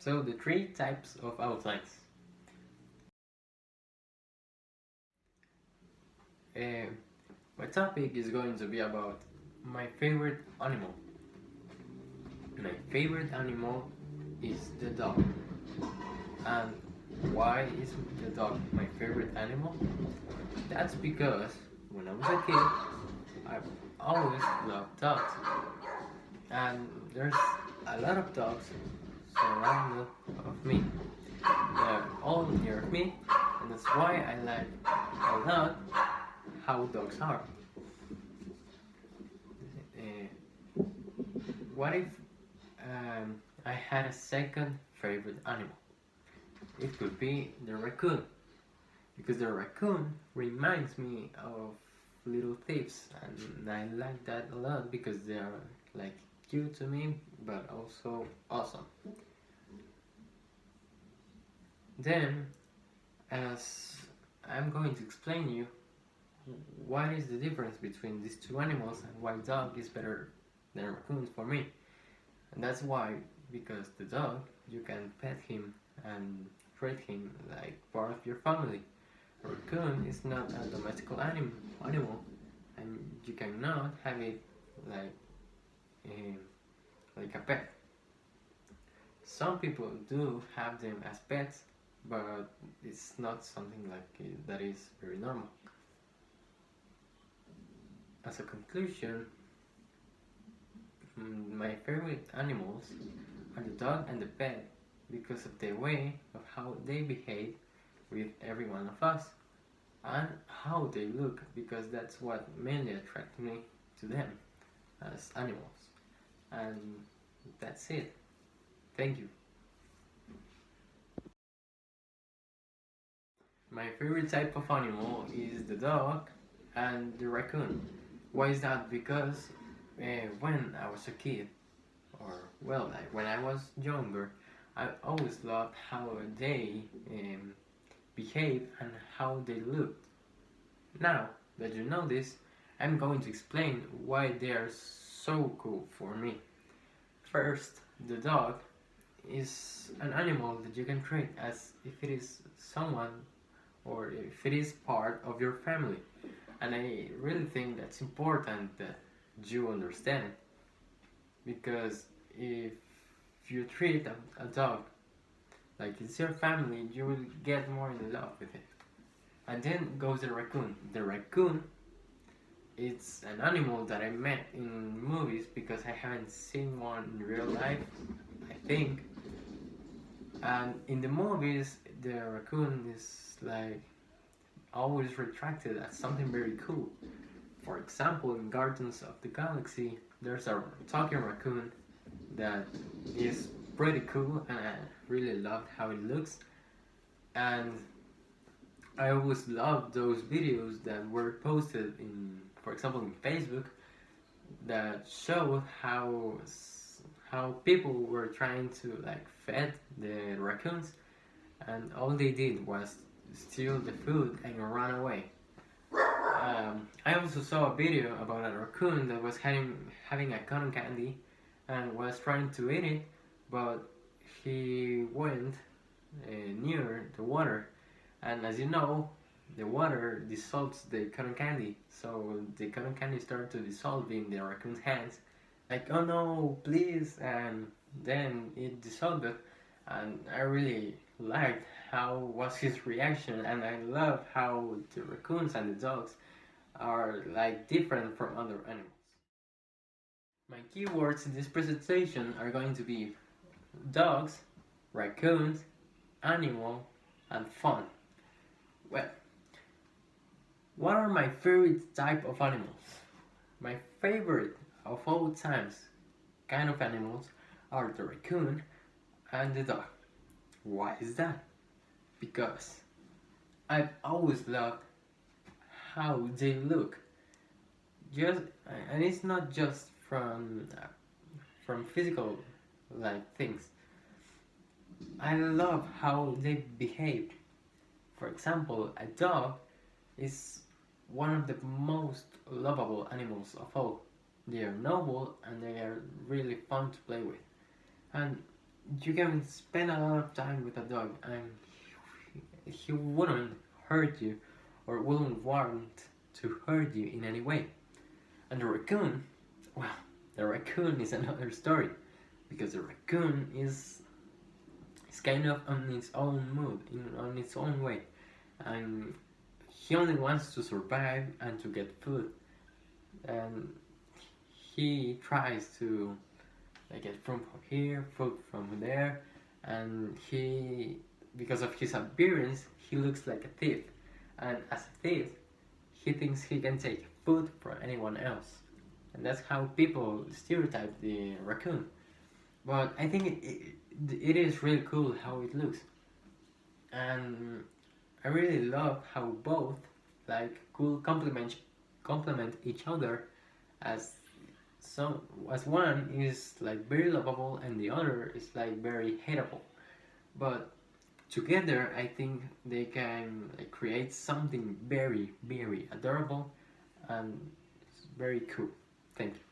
So the three types of outlines. Uh, my topic is going to be about my favorite animal. My favorite animal is the dog. And why is the dog my favorite animal? That's because when I was a kid, I've always loved dogs. And there's a lot of dogs surrounded of me. They're all near me, and that's why I like a lot how dogs are. Uh, what if I had a second favorite animal? It could be the raccoon, because the raccoon reminds me of little thieves, and I like that a lot because they are like cute to me, but also awesome. Then, as I'm going to explain you what is the difference between these two animals and why dog is better than raccoons for me. And that's why, because the dog, you can pet him and treat him like part of your family. A raccoon is not a domestical animal, and you cannot have it like a, like a pet. Some people do have them as pets, but it's not something like that is very normal. As a conclusion, my favorite animals are the dog and the pet because of the way of how they behave with every one of us, and how they look, because that's what mainly attracts me to them as animals. And that's it. Thank you. My favorite type of animal is the dog and the raccoon. Why is that? Because when I was a kid, or well, like when I was younger, I always loved how they behave and how they looked. Now that you know this, I'm going to explain why they are so cool for me. First, the dog is an animal that you can treat as if it is someone or if it is part of your family. And I really think that's important that you understand, because if you treat a dog like it's your family, you will get more in love with it. And then goes the raccoon. The raccoon, it's an animal that I met in movies because I haven't seen one in real life, I think. And in the movies, the raccoon is like always retracted as something very cool. For example, in Guardians of the Galaxy, there's a talking raccoon that is pretty cool, and I really loved how it looks. And I always loved those videos that were posted in, for example, in Facebook, that showed how people were trying to like fed the raccoons, and all they did was steal the food and run away. I also saw a video about a raccoon that was having a cotton candy and was trying to eat it, but he went near the water, and as you know, the water dissolves the cotton candy, so the cotton candy started to dissolve in the raccoon's hands. Like, oh no, please, and then it dissolved, and I really liked how was his reaction, and I love how the raccoons and the dogs are like different from other animals. My keywords in this presentation are going to be dogs, raccoons, animal, and fun. Well, what are my favorite type of animals? My favorite of all times kind of animals are the raccoon and the dog. Why is that? Because I've always loved how they look. Just and it's not just from physical like things. I love how they behave. For example, a dog is one of the most lovable animals of all. They are noble and they are really fun to play with. And you can spend a lot of time with a dog and he wouldn't hurt you or wouldn't want to hurt you in any way. And the raccoon, well, the raccoon is another story because the raccoon is kind of on its own mood, on its own way, and he only wants to survive and to get food, and he tries to get food from here, food from there, and because of his appearance, he looks like a thief, and as a thief, he thinks he can take food from anyone else, and that's how people stereotype the raccoon. But I think it is really cool how it looks, and I really love how both could complement each other, as some as one is very lovable and the other is very hateable. But together, I think they can create something very adorable and very cool. Thank you.